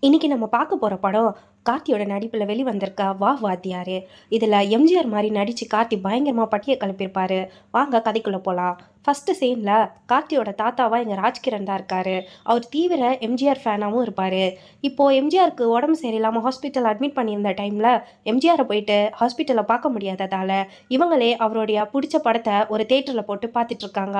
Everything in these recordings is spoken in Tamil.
இன்னைக்கு நம்ம பார்க்க போற படம் கார்த்தியோட நடிப்புல வெளிவந்திருக்க வா வாத்தியாரு. இதுல எம்ஜிஆர் மாதிரி நடிச்சு கார்த்தி பயங்கரமா பட்டிய கிளப்பியிருப்பாரு. வாங்க கதைக்குள்ள போலாம். ஃபர்ஸ்ட் சீன்ல கார்த்தியோட தாத்தாவா இங்க ராஜ்கிரண் தான் இருக்காரு. அவர் தீவிர எம்ஜிஆர் ஃபேனாவும் இருப்பாரு. இப்போ எம்ஜிஆருக்கு உடம்பு சரியில்லாம ஹாஸ்பிட்டல் அட்மிட் பண்ணியிருந்த டைம்ல எம்ஜிஆரை போயிட்டு ஹாஸ்பிட்டலை பார்க்க முடியாததால இவங்களே அவருடைய பிடிச்ச படத்தை ஒரு தேட்டர்ல போட்டு பார்த்துட்டு இருக்காங்க.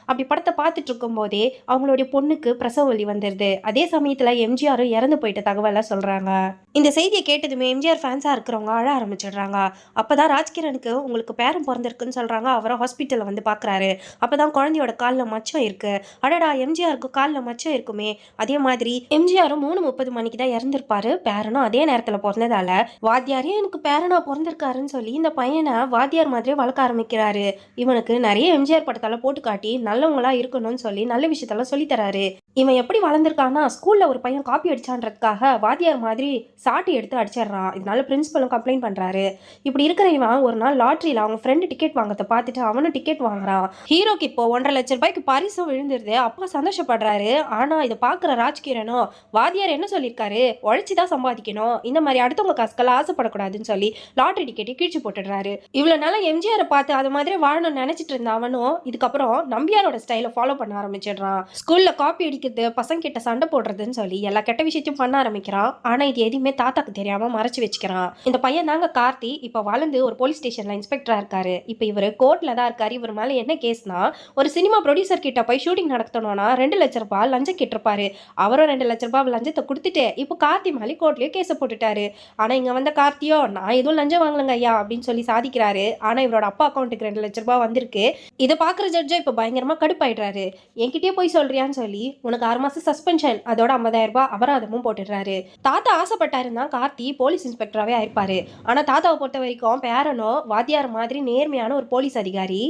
அப்படி படத்தை பார்த்துட்டு இருக்கும் போதே அவங்களுடைய பொண்ணுக்கு பிரசவ வலி வந்துருது. அதே சமயத்துல எம்ஜிஆரும் இறந்து போயிட்ட தகவலை சொல்றாங்க. இந்த செய்தியை கேட்டதுமே எம்ஜிஆர் ஃபேன்ஸா இருக்கிறவங்க அழ ஆரம்பிச்சிடுறாங்க. அப்பதான் ராஜ்கிரனுக்கு உங்களுக்கு பேரன் பிறந்திருக்குன்னு சொல்றாங்க. அவரை ஹாஸ்பிட்டல்ல வந்து பாக்குறாரு. அப்பதான் குழந்தையோட காலில் மச்சம் இருக்கு. அடடா, எம்ஜிஆருக்கு காலில் மச்சம் இருக்குமே. அதே மாதிரி எம்ஜிஆரும் 3:30 மணிக்கு தான் இறந்திருப்பாரு. பேரனும் அதே நேரத்துல பிறந்ததால வாத்தியாரே எனக்கு பேரனா பிறந்திருக்காருன்னு சொல்லி இந்த பையனை வாத்தியார் மாதிரியே வளர்க்க ஆரம்பிக்கிறாரு. இவனுக்கு நிறைய எம்ஜிஆர் படத்தால போட்டு காட்டி நல்லவங்களா இருக்கணும்னு சொல்லி நல்ல விஷயத்தெல்லாம் சொல்லி தராரு. இவன் எப்படி வளர்ந்துருக்கான்னா, ஸ்கூல்ல ஒரு பையன் காப்பி அடிச்சான்றதுக்காக வாத்தியார் மாதிரி சாட்டி எடுத்து அடிச்சிடுறான். இதனால பிரின்சிபலும் கம்ப்ளைண்ட் பண்றாரு. இப்படி இருக்கிற இவன் ஒரு நாள் லாட்ரியில அவங்க ஃப்ரெண்டு டிக்கெட் வாங்கறத பார்த்துட்டு அவனும் டிக்கெட் வாங்குறான். ஹீரோக்கு இப்போ 1,50,000 ரூபாய்க்கு பரிசும் விழுந்துருது. அப்பா சந்தோஷப்படுறாரு. ஆனா இதை பாக்குற ராஜ்கிரனும் வாத்தியார் என்ன சொல்லியிருக்காரு, உழைச்சிதான் சம்பாதிக்கணும், இந்த மாதிரி அடுத்தவங்க காசுக்கெல்லாம் ஆசைப்படக்கூடாதுன்னு சொல்லி லாட்ரி டிக்கெட்டை கிழிச்சு போட்டுடுறாரு. இவ்வளவு நாளா எம்ஜிஆரை பார்த்து அது மாதிரி வாழணும்னு நினைச்சிட்டு இருந்த அவனும் இதுக்கப்புறம் நம்பியாரோட ஸ்டைலை ஃபாலோ பண்ண ஆரம்பிச்சிடுறான். ஸ்கூல்ல காப்பி அடிக்கிறது, பசங்க கிட்ட சண்டை போடுறதுன்னு சொல்லி எல்லா கெட்ட விஷயத்தையும் பண்ண ஆரம்பிக்கிறான். ஆனா இது எதுவுமே தாத்தாக்கு தெரியாம மறைச்சு வச்சுக்கிறான். இந்த பையன் தாங்க கார்த்தி. இப்ப வளர்ந்து ஒரு போலீஸ் ஸ்டேஷன்ல இன்ஸ்பெக்டரா இருக்காரு. இப்ப இவர் கோர்ட்ல தான் இருக்காரு. இவர் மேல என்ன கேஸ்னா, ஒரு சினிமா ப்ரொடியூசர் கிட்ட போய் ஷூட்டிங் நடத்தணும்னா 2 லட்சம் ரூபாய் லஞ்சம் கேட்டிருப்பாரு. அவரும் 2 லட்சம் ரூபாய் லஞ்சத்தை கொடுத்துட்டு இப்போ கார்த்தி மேலே கோர்ட்லயே கேஸ போட்டுட்டாரு. ஆனா இங்க வந்த கார்த்தியோ, நான் எதுவும் லஞ்சம் வாங்கலங்க ஐயா அப்படின்னு சொல்லி சாதிக்கிறாரு. ஆனா இவரோட அப்பா அக்கௌண்ட்டுக்கு 2 லட்சம் ரூபாய் வந்திருக்கு. இதை பாக்குற ஜட்ஜோ இப்ப பயங்கரமா கடுப்பாயிடுறாரு. என்கிட்டயே போய் சொல்றியான்னு சொல்லி உனக்கு 6 மாசம் சஸ்பென்ஷன், அதோட 50,000 ரூபாய் அபராதமும் போட்டுடுறாரு. தாத்தா ஆசைப்பட்டாருன்னா கார்த்தி போலீஸ் இன்ஸ்பெக்டராகவே ஆயிருப்பாரு. ஆனா தாத்தாவை பொறுத்த வரைக்கும் பேரனோ வாத்தியார் மாதிரி நேர்மையான ஒரு போலீஸ் அதிகாரி.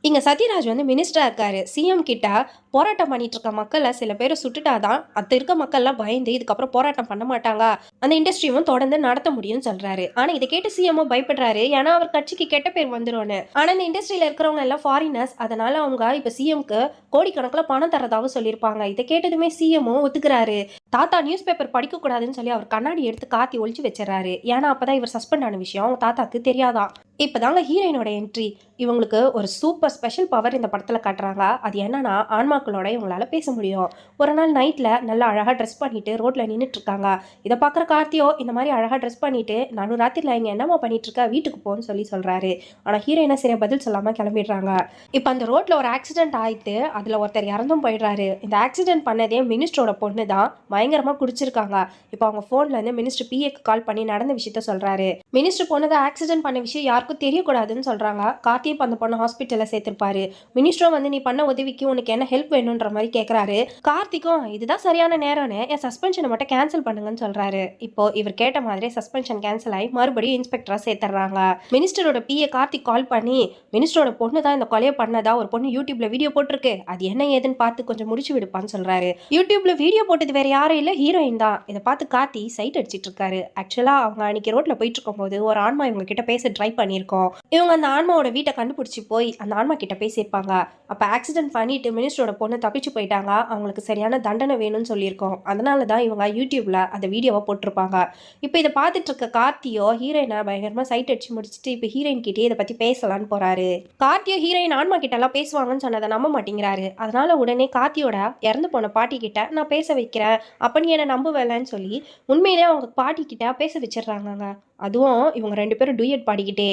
இங்க சத்யராஜ் வந்து மினிஸ்டரா இருக்காரு. சிஎம் கிட்ட போராட்டம் பண்ணிட்டு இருக்க மக்களை சில பேர் சுட்டுட்டாதான் அத்த இருக்க மக்கள்லாம் பயந்து இதுக்கப்புறம் போராட்டம் பண்ண மாட்டாங்க, அந்த இண்டஸ்ட்ரியும் தொடர்ந்து நடத்த முடியும்னு சொல்றாரு. ஆனா இதை கேட்டு சிஎம்ஓ பயப்படுறாரு. ஏன்னா அவர் கட்சிக்கு கெட்ட பேர் வந்துரும்னு. ஆனா இந்த இண்டஸ்ட்ரியில இருக்கிறவங்க எல்லாம் ஃபாரினர்ஸ். அதனால அவங்க இப்ப சிஎம்க்கு கோடிக்கணக்கில் பணம் தரதாகவும் சொல்லியிருப்பாங்க. இதை கேட்டதுமே சிஎம்ஓ ஒத்துக்கிறாரு. தாத்தா நியூஸ் பேப்பர் படிக்க கூடாதுன்னு சொல்லி அவர் கண்ணாடி எடுத்து காத்தி ஒழிச்சு வச்சிடறாரு. ஏன்னா அப்பதான் இவர் சஸ்பெண்ட் ஆன விஷயம் அவங்க தாத்தாக்கு தெரியாதான். இப்பதாங்க ஹீரோயினோட என்ட்ரி. இவங்களுக்கு ஒரு சூப்பர் ஸ்பெஷல் பவர் இந்த படத்துல காட்டுறாங்க. அது என்னன்னா, ஆன்மாக்களோட இவங்களால பேச முடியும். ஒரு நாள் நைட்ல நல்லா அழகா ட்ரெஸ் பண்ணிட்டு ரோட்ல நின்றுட்டு இருக்காங்க. இதை பாக்குற கார்த்தியோ இந்த மாதிரி அழகா ட்ரெஸ் பண்ணிட்டு நானும் ராத்திரில இங்க என்னமா பண்ணிட்டு இருக்க, வீட்டுக்கு போன்னு சொல்லி சொல்றாரு. ஆனா ஹீரோயினா சரியா பதில் சொல்லாம கிளம்பிடுறாங்க. இப்ப அந்த ரோட்ல ஒரு ஆக்சிடென்ட் ஆயிட்டு அதுல ஒருத்தர் இறந்தும் போயிடுறாரு. இந்த ஆக்சிடென்ட் பண்ணதே மினிஸ்டரோட பொண்ணு தான். பயங்கரமா குடிச்சிருக்காங்க. இப்ப அவங்க போன்ல இருந்து மினிஸ்டர் பிஏக்கு கால் பண்ணி நடந்த விஷயத்த சொல்றாரு. மினிஸ்டர் பொண்ணு தான் ஆக்சிடென்ட் பண்ண விஷயம் யாருக்கும் தெரியக்கூடாதுன்னு சொல்றாங்க. கார்த்தியும் அந்த பொண்ணு ஹாஸ்பிட்டல்ல சேர்த்திருப்பாரு. மினிஸ்டரும் வந்து நீ பண்ண உதவிக்கு உனக்கு என்ன ஹெல்ப் வேணும்ன்ற மாதிரி கேட்கறாரு. கார்த்திக்கும் இதுதான் சரியான நேரம்னு என் சஸ்பென்ஷனை மட்டும் கேன்சல் பண்ணுங்கன்னு சொல்றாரு. இப்போ இவர் கேட்ட மாதிரி சஸ்பென்ஷன் கேன்சல் ஆகி மறுபடியும் இன்ஸ்பெக்டரா சேர்த்துறாங்க. மினிஸ்டரோட பிஏ கார்த்திக் கால் பண்ணி மினிஸ்டரோட பொண்ணு தான் இந்த கொலையை பண்ணதா ஒரு பொண்ணு யூடியூப்ல வீடியோ போட்டிருக்கு, அது என்ன ஏதுன்னு பார்த்து கொஞ்சம் முடிச்சு விடுப்பான்னு சொல்றாரு. யூடியூப்ல வீடியோ போட்டது வேற யாரும் இல்ல, ஹீரோயின் தான். இதை பார்த்து கார்த்தி சைட் அடிச்சிட்டு இருக்காரு. ஆக்சுவலா அவங்க அன்னைக்கு ரோட்ல போயிட்டு இருக்கும் போது ஒரு ஆன்மா இவங்க கிட்ட பேச ட்ரை பண்ணிருக்கோம். இவங்க அந்த ஆன்மாவோட வீட்டை கண்டுபிடிச்சி போய் அந்த ஆன்மா கிட்ட பேசியிருப்பாங்க. அப்ப ஆக்சிடென்ட் பண்ணிட்டு மினிஸ்டரோட பொண்ணு தப்பிச்சு போயிட்டாங்க. அவங்களுக்கு சரியான தண்டனை வேணும்னு சொல்லியிருக்கோம். அதனாலதான் இவங்க யூடியூப்ல அந்த வீடியோவை போட்டிருப்பாங்க. இப்ப இதை பார்த்துட்டு இருக்க கார்த்தியோ ஹீரோயினை பயங்கரமா சைட் அடிச்சு முடிச்சுட்டு இப்ப ஹீரோயின் கிட்டே இதை பத்தி பேசலான்னு போறாரு. கார்த்தியோ ஹீரோயின் ஆன்மா கிட்ட எல்லாம் பேசுவாங்கன்னு சொன்னதை நம்ப மாட்டேங்கிறாரு. அதனால உடனே கார்த்தியோட இறந்து போன பாட்டி கிட்ட நான் பேச வைக்கிறேன், அப்ப நீ என்ன நம்புவேலன்னு சொல்லி உண்மையிலே அவங்க பாட்டி கிட்ட பேச வச்சிடுறாங்க. அதுவும் இவங்க 2 பேரும் டூயட் பாடிக்கிட்டே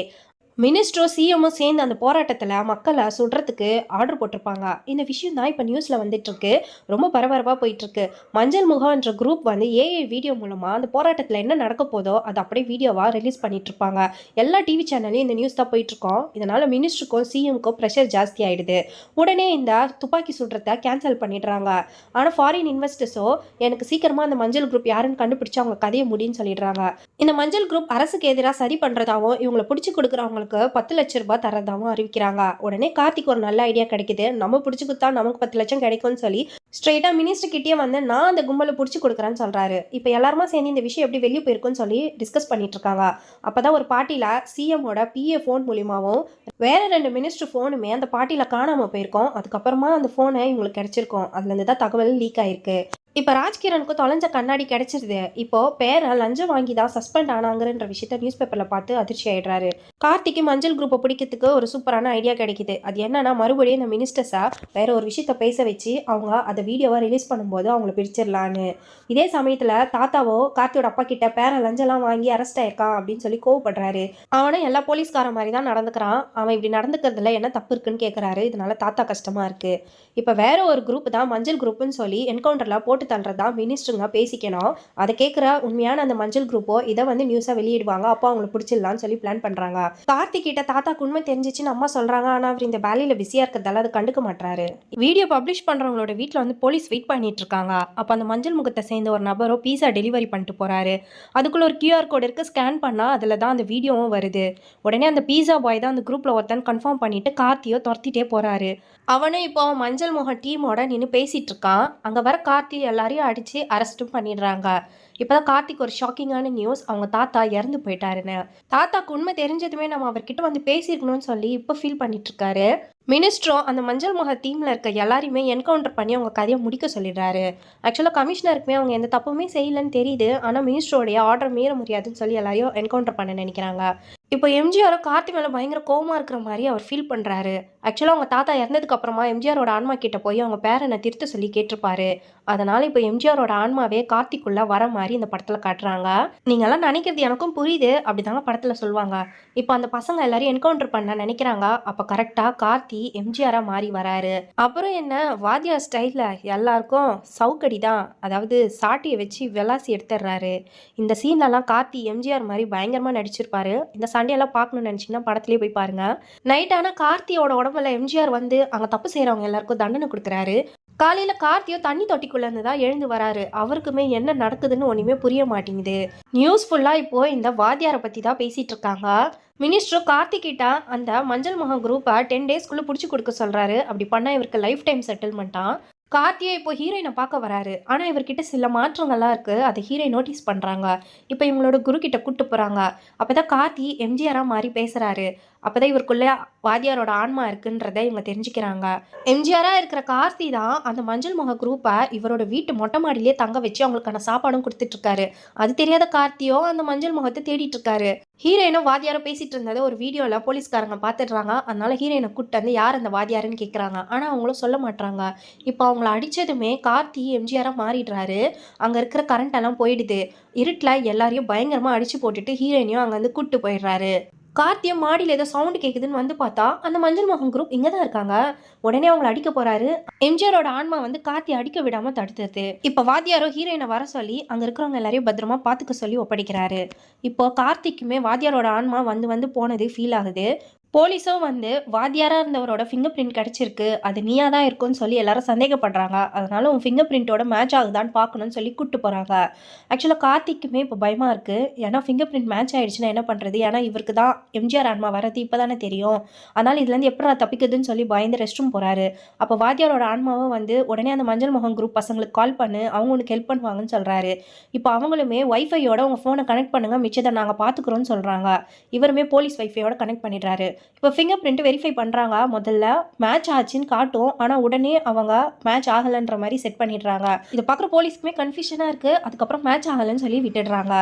மினிஸ்டரும் சிஎம்மும் சேர்ந்து அந்த போராட்டத்தில் மக்களை சுடுறதுக்கு ஆர்டர் போட்டிருப்பாங்க. இந்த விஷயம் தான் இப்போ நியூஸில் வந்துட்டு இருக்கு. ரொம்ப பரபரப்பாக போயிட்டு இருக்கு. மஞ்சள் முகம்ன்ற குரூப் வந்து ஏஐ வீடியோ மூலமாக அந்த போராட்டத்தில் என்ன நடக்க போதோ அதை அப்படியே வீடியோவாக ரிலீஸ் பண்ணிட்டு இருப்பாங்க. எல்லா டிவி சேனல்லையும் இந்த நியூஸ் தான் போயிட்டு இருக்கோம். இதனால மினிஸ்டருக்கும் சிஎம்க்கும் ப்ரெஷர் ஜாஸ்தி ஆயிடுது. உடனே இந்த துப்பாக்கி சுடுறத கேன்சல் பண்ணிடுறாங்க. ஆனால் ஃபாரின் இன்வெஸ்டர்ஸோ எனக்கு சீக்கிரமாக அந்த மஞ்சள் குரூப் யாருன்னு கண்டுபிடிச்சு அவங்க கதையை முடின்னு சொல்லிடுறாங்க. இந்த மஞ்சள் குரூப் அரசுக்கு எதிராக சரி பண்ணுறதாவும் இவங்களை பிடிச்சி கொடுக்குறவங்க 10 லட்சம் ரூபாய் தரதாவும் அறிவிக்கிறாங்க. உடனே கார்த்திக் ஒரு நல்ல ஐடியா கிடைக்குது. நம்ம பிடிச்சு கொடுத்தா நமக்கு 10 லட்சம் கிடைக்கும்னு சொல்லி ஸ்ட்ரெயிட்டா மினிஸ்டர் கிட்டே வந்து நான் அந்த கும்பலை பிடிச்சி கொடுக்குறேன்னு சொல்றாரு. இப்ப எல்லாருமா சேர்ந்து இந்த விஷயம் எப்படி வெளியே போயிருக்குன்னு சொல்லி டிஸ்கஸ் பண்ணிட்டு இருக்காங்க. அப்பதான் ஒரு பார்ட்டியில சிஎம்மோட பிஏ போன் மூலியமாவும் வேற 2 மினிஸ்டர் போனுமே அந்த பார்ட்டியில காணாம போயிருக்கோம். அதுக்கப்புறமா அந்த போனை இவங்களுக்கு கிடைச்சிருக்கும். அதுல இருந்து தான் தகவல் லீக் ஆயிருக்கு. இப்போ ராஜ்கிரனுக்கு தொலைஞ்ச கண்ணாடி கிடைச்சிருது. இப்போ பேரை லஞ்சம் வாங்கி தான் சஸ்பெண்ட் ஆனாங்கன்ற விஷயத்த நியூஸ் பேப்பர்ல பார்த்து அதிர்ச்சி ஆயிடுறாரு. கார்த்திக்கு மஞ்சள் குரூப்பை பிடிக்கிறதுக்கு ஒரு சூப்பரான ஐடியா கிடைக்குது. அது என்னன்னா, மறுபடியும் இந்த மினிஸ்டர்ஸா வேற ஒரு விஷயத்த பேச வச்சு அவங்க அதை வீடியோவை ரிலீஸ் பண்ணும்போது அவங்கள பிடிச்சிடலான்னு. இதே சமயத்துல தாத்தாவோ கார்த்தியோட அப்பா கிட்ட பேரை லஞ்சம்லாம் வாங்கி அரெஸ்ட் ஆயிருக்கான் அப்படின்னு சொல்லி கோவப்படுறாரு. அவனும் எல்லா போலீஸ்காரன் மாதிரி தான் நடந்துக்கிறான், அவன் இப்படி நடந்துக்கிறதுல என்ன தப்பு இருக்குன்னு கேட்கறாரு. இதனால தாத்தா கஷ்டமா இருக்கு. இப்போ வேற ஒரு குரூப் தான் மஞ்சள் குரூப்னு சொல்லி என்கவுண்டர்ல போட்டு தள்ளுறதா மினிஸ்டருங்க பேசிக்கணும். அதை கேட்குற உண்மையான அந்த மஞ்சள் குரூப்போ இதை வந்து நியூஸாக வெளியிடுவாங்க. அப்போ அவங்களுக்கு பிடிச்சிடலான்னு சொல்லி பிளான் பண்ணுறாங்க. கார்த்திக் கிட்ட தாத்தாக்கு உண்மை தெரிஞ்சிச்சுன்னு அம்மா சொல்கிறாங்க. ஆனால் அவர் இந்த வேலையில் பிஸியாக இருக்கிறதால அதை கண்டுக்க மாட்டாரு. வீடியோ பப்ளிஷ் பண்ணுறவங்களோட வீட்டில் வந்து போலீஸ் வெயிட் பண்ணிட்டு இருக்காங்க. அப்போ அந்த மஞ்சள் முகத்தை சேர்ந்த ஒரு நபரோ பீஸா டெலிவரி பண்ணிட்டு போறாரு. அதுக்குள்ள ஒரு QR கோட் இருக்கு. ஸ்கேன் பண்ணால் அதில் தான் அந்த வீடியோவும் வருது. உடனே அந்த பீஸா பாய் தான் அந்த குரூப்பில் ஒருத்தன் கன்ஃபார்ம் பண்ணிட்டு கார்த்தியோ துரத்திட்டே போறாரு. அவனும் இப்போ மஞ்சள் முகம் டீமோட நின்று பேசிட்டு இருக்கான். அங்கே வர கார்த்தி எல்லாரையும் அடித்து அரெஸ்ட்டும் பண்ணிடுறாங்க. இப்போதான் கார்த்திக் ஒரு ஷாக்கிங்கான நியூஸ், அவங்க தாத்தா இறந்து போயிட்டாருன்னு. தாத்தாக்கு உண்மை தெரிஞ்சதுமே நம்ம அவர்கிட்ட வந்து பேசியிருக்கணும்னு சொல்லி இப்போ ஃபீல் பண்ணிட்டு இருக்காரு. மினிஸ்டரும் அந்த மஞ்சள் முக டீமில் இருக்க எல்லாரையுமே என்கவுண்டர் பண்ணி அவங்க கதையை முடிக்க சொல்லிடுறாரு. ஆக்சுவலாக கமிஷனருக்குமே அவங்க எந்த தப்புமே செய்யலன்னு தெரியுது. ஆனால் மினிஸ்டரோடைய ஆர்டர் மீற முடியாதுன்னு சொல்லி எல்லாரையும் என்கவுண்டர் பண்ண நினைக்கிறாங்க. இப்போ எம்ஜிஆரும் கார்த்தி மேலே பயங்கர கோவமாக இருக்கிற மாதிரி அவர் ஃபீல் பண்ணுறாரு. ஆக்சுவலாக அவங்க தாத்தா இறந்ததுக்கு அப்புறமா எம்ஜிஆரோட ஆன்மா கிட்ட போய் அவங்க பேரனை திருத்த சொல்லி கேட்டிருப்பாரு. அதனால இப்போ எம்ஜிஆரோட ஆன்மாவே கார்த்திக்குள்ள வர மாதிரி இந்த படத்தில் காட்டுறாங்க. நீங்கள்லாம் நினைக்கிறது எனக்கும் புரியுது, அப்படிதாங்க படத்தில் சொல்லுவாங்க. இப்போ அந்த பசங்க எல்லாரையும் என்கவுண்டர் பண்ண நினைக்கிறாங்க. அப்போ கரெக்டாக கார்த்தி எம்ஜிஆராக மாறி வராரு. அப்புறம் என்ன, வாத்தியார் ஸ்டைலில் எல்லாருக்கும் சவுக்கடி தான், அதாவது சாட்டியை வச்சு விளாசி எடுத்துடுறாரு. இந்த சீன்லலாம் கார்த்தி எம்ஜிஆர் மாதிரி பயங்கரமாக நடிச்சிருப்பாரு. இந்த சண்டையெல்லாம் பார்க்கணும்னு நினச்சிங்கன்னா படத்துலேயே போய் பாருங்க. நைட் ஆனால் கார்த்தியோட உடம்புல எம்ஜிஆர் வந்து அங்கே தப்பு செய்கிறவங்க எல்லாருக்கும் தண்டனை கொடுக்குறாரு. காலையில் கார்த்தியோ தண்ணி தொட்டிக்குள்ளேருந்து தான் எழுந்து வராரு. அவருக்குமே என்ன நடக்குதுன்னு ஒன்றுமே புரிய மாட்டேங்குது. நியூஸ் ஃபுல்லாக இப்போ இந்த வாத்தியாரை பற்றி தான் பேசிகிட்டு இருக்காங்க. மினிஸ்டர் கார்த்திகிட்ட அந்த மஞ்சள் முகம் குரூப்பை 10 டேஸ்க்குள்ளே பிடிச்சி கொடுக்க சொல்கிறாரு. அப்படி பண்ணால் இவருக்கு லைஃப் டைம் செட்டில்மெண்ட்டாக. கார்த்தியை இப்போ ஹீரோயினை பார்க்க வராரு. ஆனால் இவர்கிட்ட சில மாற்றங்கள்லாம் இருக்குது. அதை ஹீரோயின் நோட்டீஸ் பண்ணுறாங்க. இப்போ இவங்களோட குரு கிட்ட கூப்பிட்டு போகிறாங்க. அப்போ தான் கார்த்தி எம்ஜிஆராக மாறி பேசுகிறாரு. அப்போ தான் இவருக்குள்ளே வாத்தியாரோட ஆன்மா இருக்குன்றதை இவங்க தெரிஞ்சுக்கிறாங்க. எம்ஜிஆராக இருக்கிற கார்த்தி தான் அந்த மஞ்சள் முக குரூப்பை இவரோட வீட்டு மொட்டை மாடியிலே தங்க வச்சு அவங்களுக்கான சாப்பாடும் கொடுத்துட்ருக்காரு. அது தெரியாத கார்த்தியோ அந்த மஞ்சள் முகத்தை தேடிட்டு இருக்காரு. ஹீரோயினும் வாத்தியாரும் பேசிட்டு இருந்ததை ஒரு வீடியோவில் போலீஸ்காரங்க பார்த்துடுறாங்க. அதனால ஹீரோயினை கூப்பிட்டு வந்து யார் அந்த வாத்தியாருன்னு கேட்குறாங்க. ஆனால் அவங்களும் சொல்ல மாட்டாங்க. இப்போ அவங்கள அடித்ததுமே கார்த்தி எம்ஜிஆராக மாறிடுறாரு. அங்கே இருக்கிற கரண்ட் எல்லாம் போயிடுது. இருட்டில் எல்லாரையும் பயங்கரமாக அடித்து போட்டுட்டு ஹீரோயினையும் அங்கேருந்து கூப்பிட்டு போயிடுறாரு. கார்த்தியை மாடியில் ஏதோ சவுண்டு கேட்குதுன்னு வந்து பார்த்தா அந்த மஞ்சள் முகம் குரூப் இங்கே தான் இருக்காங்க. உடனே அவங்கள அடிக்க போறாரு. எம்ஜிஆரோட ஆன்மா வந்து கார்த்தி அடிக்க விடாம தடுத்தது. இப்போ வாத்தியாரோ ஹீரோயினை வர சொல்லி அங்கே இருக்கிறவங்க எல்லாரையும் பத்திரமா பார்த்துக்க சொல்லி ஒப்படைக்கிறாரு. இப்போ கார்த்திக்குமே வாத்தியாரோட ஆன்மா வந்து வந்து போனது ஃபீல் ஆகுது. போலீஸும் வந்து வாத்தியாராக இருந்தவரோட ஃபிங்கர் பிரிண்ட் கிடச்சிருக்கு, அது நீயாக தான் இருக்கும்னு சொல்லி எல்லாரும் சந்தேகப்படுறாங்க. அதனால உன் ஃபிங்கர் பிரிண்ட்டோட மேட்ச் ஆகுதான்னு பார்க்கணும்னு சொல்லி கூப்பிட்டு போகிறாங்க. ஆக்சுவலாக கார்த்திக்குமே இப்போ பயமாக இருக்குது. ஏன்னா ஃபிங்கர் பிரிண்ட் மேட்ச் ஆகிடுச்சுன்னா என்ன பண்ணுறது? ஏன்னா இவருக்கு தான் எம்ஜிஆர் ஆன்மா வரது இப்போ தானே தெரியும். அதனால் இதுலேருந்து எப்படி தப்பிக்குதுன்னு சொல்லி பயந்து ரெஸ்ட் ரூம் போகிறாரு. அப்போ வாத்தியாரோட ஆன்மாவும் வந்து உடனே அந்த மஞ்சள் முகம் குரூப் பசங்களுக்கு கால் பண்ணு, அவங்க உனக்கு ஹெல்ப் பண்ணுவாங்கன்னு சொல்கிறாரு. இப்போ அவங்களுமே வைஃபையோட உங்கள் ஃபோனை கனெக்ட் பண்ணுங்கள், மிச்சத்தை நாங்கள் பார்த்துக்குறோன்னு சொல்கிறாங்க. இவருமே போலீஸ் வைஃபையோட கனெக்ட் பண்ணிடுறாரு. இப்போ ஃபிங்கர் பிரிண்ட் வெரிஃபை பண்ணுறாங்க. முதல்ல மேட்ச் ஆச்சுன்னு காட்டும், ஆனால் உடனே அவங்க மேட்ச் ஆகலைன்ற மாதிரி செட் பண்ணிடுறாங்க. இதை பார்க்குற போலீஸ்க்குமே கன்ஃபியூஷனாக இருக்குது. அதுக்கப்புறம் மேட்ச் ஆகலைன்னு சொல்லி விட்டுடுறாங்க.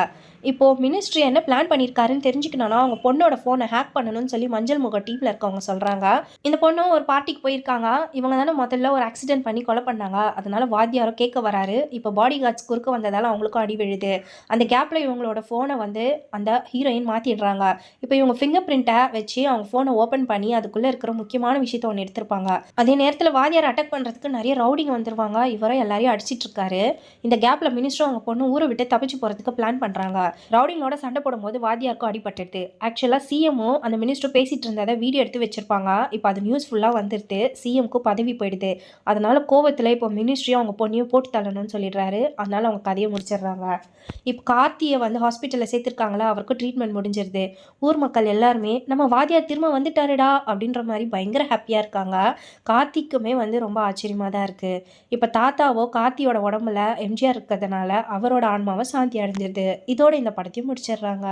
இப்போது மினிஸ்ட்ரி என்ன பிளான் பண்ணியிருக்காருன்னு தெரிஞ்சுக்கணும்னா அவங்க பொண்ணோட ஃபோனை ஹேக் பண்ணணும்னு சொல்லி மஞ்சள் முக டீமில் இருக்கவங்க சொல்கிறாங்க. இந்த பொண்ணும் ஒரு பார்ட்டிக்கு போயிருக்காங்க. இவங்க தானே முதல்ல ஒரு ஆக்சிடென்ட் பண்ணி கொலை பண்ணாங்க. அதனால வாத்தியாரோ கேட்க வராரு. இப்போ பாடி கார்ட்ஸ் குறுக்க வந்ததால் அவங்களுக்கும் அடி விழுது. அந்த கேப்பில் இவங்களோட ஃபோனை வந்து அந்த ஹீரோயின் மாற்றிடுறாங்க. இப்போ இவங்க ஃபிங்கர் பிரிண்ட்டை வச்சு அவங்க ஃபோனை ஓப்பன் பண்ணி அதுக்குள்ளே இருக்கிற முக்கியமான விஷயத்த ஒன்று எடுத்திருப்பாங்க. அதே நேரத்தில் வாத்தியார் அட்டாக் பண்ணுறதுக்கு நிறைய ரவுடிங்க வந்துருவாங்க. இவரை எல்லாரையும் அடிச்சிட்டு இருக்காரு. இந்த கேப்பில் மினிஸ்டரும் அவங்க பொண்ணு ஊரை விட்டு தப்பிச்சு போகிறதுக்கு பிளான் பண்ணுறாங்க. ரவுடிங்களோட சண்டை போடும்போது வாத்தியாருக்கும் அடிபட்டுடுது. ஆக்சுவலாக சிஎம்மும் அந்த மினிஸ்டர் பேசிட்டு இருந்ததை வீடியோ எடுத்து வச்சிருப்பாங்க. இப்போ அது நியூஸ் ஃபுல்லாக வந்துடுது. சிஎம்க்கு பதவி போயிடுது. அதனால கோவத்தில் இப்போ மினிஸ்ட்ரியும் அவங்க பொண்ணையும் போட்டு தள்ளணும்னு சொல்லிடுறாரு. அதனால அவங்க கதையை முடிச்சிடுறாங்க. இப்போ கார்த்தியை வந்து ஹாஸ்பிட்டலில் சேர்த்துருக்காங்களா, அவருக்கும் ட்ரீட்மெண்ட் முடிஞ்சிருது. ஊர் மக்கள் எல்லாருமே நம்ம வாத்தியார் திரும்ப வந்துட்டாருடா அப்படின்ற மாதிரி பயங்கர ஹாப்பியாக இருக்காங்க. கார்த்திக்குமே வந்து ரொம்ப ஆச்சரியமாக தான் இருக்குது. இப்போ தாத்தாவோ கார்த்தியோட உடம்புல எம்ஜிஆர் இருக்கிறதுனால அவரோட ஆன்மாவை சாந்தி அடைஞ்சிருது. இதோட இந்த படத்தையும் முடிச்சிடுறாங்க.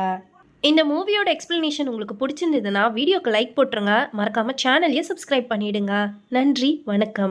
இந்த மூவியோட எக்ஸ்பிளனேஷன் உங்களுக்கு பிடிச்சிருந்ததுன்னா வீடியோக்கு லைக் போட்டுருங்க. மறக்காமல் சேனலையும் சப்ஸ்கிரைப் பண்ணிவிடுங்க. நன்றி, வணக்கம்.